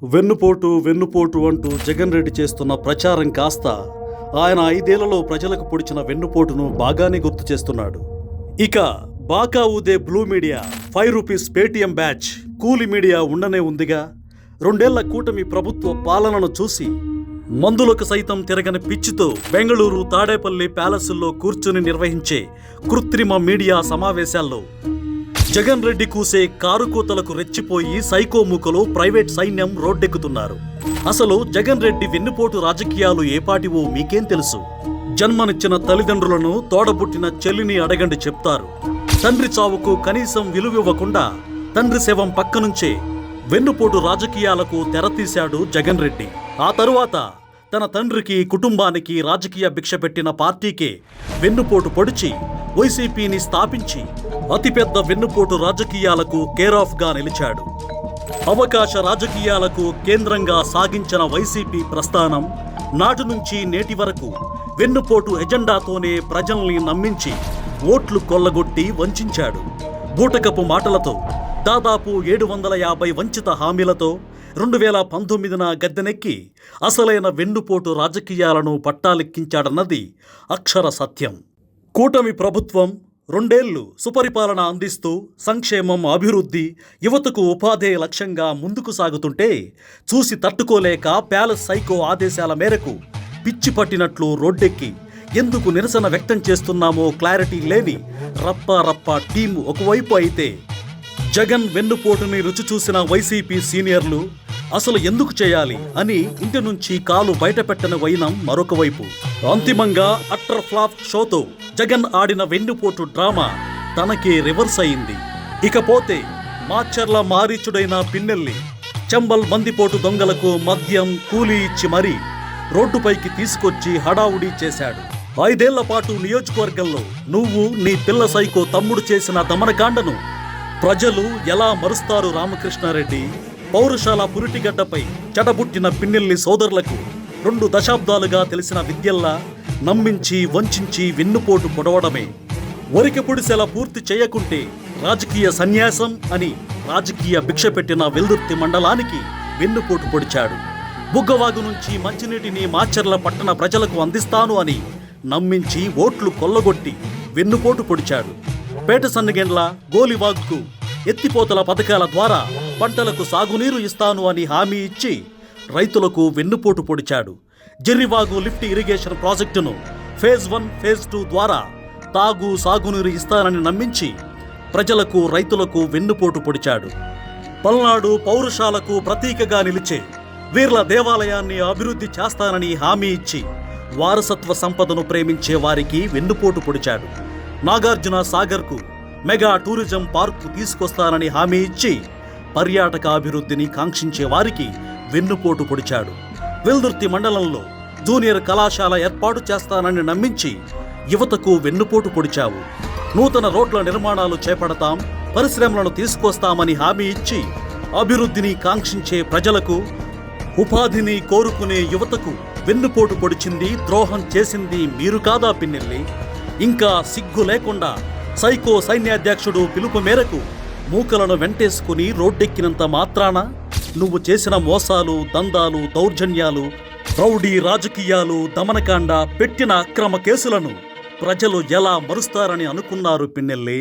వెన్నుపోటు వెన్నుపోటు అంటూ జగన్ రెడ్డి చేస్తున్న ప్రచారం కాస్త ఆయన 5 ఏళ్లలో ప్రజలకు పొడిచిన వెన్నుపోటును బాగానే గుర్తు చేస్తున్నాడు. ఇక బాకా ఊదే blue media 5 rupees Paytm batch కూలి మీడియా ఉండనే ఉందిగా. 2 ఏళ్ల కూటమి ప్రభుత్వ పాలనను చూసి మందులకు సైతం తిరగని పిచ్చితో బెంగళూరు తాడేపల్లి ప్యాలెస్ల్లో కూర్చుని నిర్వహించే కృత్రిమ మీడియా సమావేశాల్లో జగన్ రెడ్డి కూసే కారుకూతలకు రెచ్చిపోయి సైకో మూకలో ప్రైవేట్ సైన్యం రోడ్డెక్కుతున్నారు. అసలు జగన్ రెడ్డి వెన్నుపోటు రాజకీయాలు ఏపాటివో మీకేం తెలుసు? జన్మనిచ్చిన తల్లిదండ్రులను తోడబుట్టిన చెల్లిని అడగండి చెప్తారు. తండ్రి చావుకు కనీసం విలువివ్వకుండా తండ్రి శవం పక్కనుంచే వెన్నుపోటు రాజకీయాలకు తెరతీశాడు జగన్ రెడ్డి. ఆ తరువాత తన తండ్రికి కుటుంబానికి రాజకీయ భిక్ష పెట్టిన పార్టీకే వెన్నుపోటు పొడిచి వైసీపీని స్థాపించి అతిపెద్ద వెన్నుపోటు రాజకీయాలకు కేరాఫ్ గా నిలిచాడు. అవకాశ రాజకీయాలకు కేంద్రంగా సాగించిన వైసీపీ ప్రస్థానం నాటి నుంచి నేటి వరకు వెన్నుపోటు ఎజెండాతోనే ప్రజల్ని నమ్మించి ఓట్లు కొల్లగొట్టి వంచాడు. బూటకపు మాటలతో దాదాపు 750 వంచిత హామీలతో 2019న గద్దెనెక్కి అసలైన వెన్నుపోటు రాజకీయాలను పట్టాలెక్కించాడన్నది అక్షర సత్యం. కూటమి ప్రభుత్వం 2 ఏళ్లు సుపరిపాలన అందిస్తూ సంక్షేమం, అభివృద్ధి, యువతకు ఉపాధి లక్ష్యంగా ముందుకు సాగుతుంటే చూసి తట్టుకోలేక ప్యాలెస్ సైకో ఆదేశాల మేరకు పిచ్చి పట్టినట్లు రోడ్డెక్కి ఎందుకు నిరసన వ్యక్తం చేస్తున్నామో క్లారిటీ లేని రప్పా టీం ఒకవైపు అయితే, జగన్ వెన్నుపోటుని రుచి చూసిన వైసీపీ సీనియర్లు అసలు ఎందుకు చేయాలి అని ఇంటి నుంచి కాలు బయటపెట్టని వైనం మరొక వైపు. అంతిమంగా అట్టర్ ఫ్లాప్ షోతో జగన్ ఆడిన వెన్నుపోటు డ్రామా తనకే రివర్స్ అయింది. ఇకపోతే మాచర్ల మారీచుడైన పిన్నెల్లి చంబల్ బందిపోటు దొంగలకు మద్యం కూలీ ఇచ్చి మరీ రోడ్డుపైకి తీసుకొచ్చి హడావుడి చేశాడు. 5 ఏళ్ల పాటు నియోజకవర్గంలో నువ్వు నీ పిల్ల సైకో తమ్ముడు చేసిన దమనకాండను ప్రజలు ఎలా మరుస్తారు? రామకృష్ణారెడ్డి పౌరుషాల పురిటిగడ్డపై చెడబుట్టిన పిన్నెల్లి సోదరులకు 2 దశాబ్దాలుగా తెలిసిన విద్యల్లా నమ్మించి వంచి వెన్నుపోటు పొడవడమే. వరికి పొడిసెల పూర్తి చేయకుంటే రాజకీయ సన్యాసం అని రాజకీయ భిక్ష పెట్టిన వెల్దుర్తి మండలానికి వెన్నుపోటు పొడిచాడు. బుగ్గవాగు నుంచి మంచినీటిని మాచర్ల పట్టణ ప్రజలకు అందిస్తాను అని నమ్మించి ఓట్లు కొల్లగొట్టి వెన్నుపోటు పొడిచాడు. పేట సన్నగెండ్ల గోలివాగుకు ఎత్తిపోతల పథకాల ద్వారా పంటలకు సాగునీరు ఇస్తాను అని హామీ ఇచ్చి రైతులకు వెన్నుపోటు పొడిచాడు. జెర్రివాగు లిఫ్ట్ ఇరిగేషన్ ప్రాజెక్టును ఫేజ్ 1, ఫేజ్ 2 ద్వారా సాగునీరు ఇస్తానని నమ్మించి ప్రజలకు, రైతులకు వెన్నుపోటు పొడిచాడు. పల్నాడు పౌరుషాలకు ప్రతీకగా నిలిచే వీర్ల దేవాలయాన్ని అభివృద్ధి చేస్తానని హామీ ఇచ్చి వారసత్వ సంపదను ప్రేమించే వారికి వెన్నుపోటు పొడిచాడు. నాగార్జున సాగర్కు మెగా టూరిజం పార్కు తీసుకొస్తానని హామీ ఇచ్చి పర్యాటక అభివృద్ధిని కాంక్షించే వారికి వెన్నుపోటు పొడిచాడు. వెల్దుర్తి మండలంలో జూనియర్ కళాశాల ఏర్పాటు చేస్తానని నమ్మించి యువతకు వెన్నుపోటు పొడిచావు. నూతన రోడ్ల నిర్మాణాలు చేపడతాం, పరిశ్రమలను తీసుకొస్తామని హామీ ఇచ్చి అభివృద్ధిని కాంక్షించే ప్రజలకు, ఉపాధిని కోరుకునే యువతకు వెన్నుపోటు పొడిచింది, ద్రోహం చేసింది మీరు కాదా పిన్నెల్లి? ఇంకా సిగ్గు లేకుండా సైకో సైన్యాధ్యక్షుడు పిలుపు మేరకు మూకలను వెంటేసుకుని రోడ్డెక్కినంత మాత్రాన నువ్వు చేసిన మోసాలు, దందాలు, దౌర్జన్యాలు, రౌడీ రాజకీయాలు, దమనకాండ, పెట్టిన అక్రమ కేసులను ప్రజలు ఎలా మరుస్తారని అనుకున్నారు పిన్నెల్లి?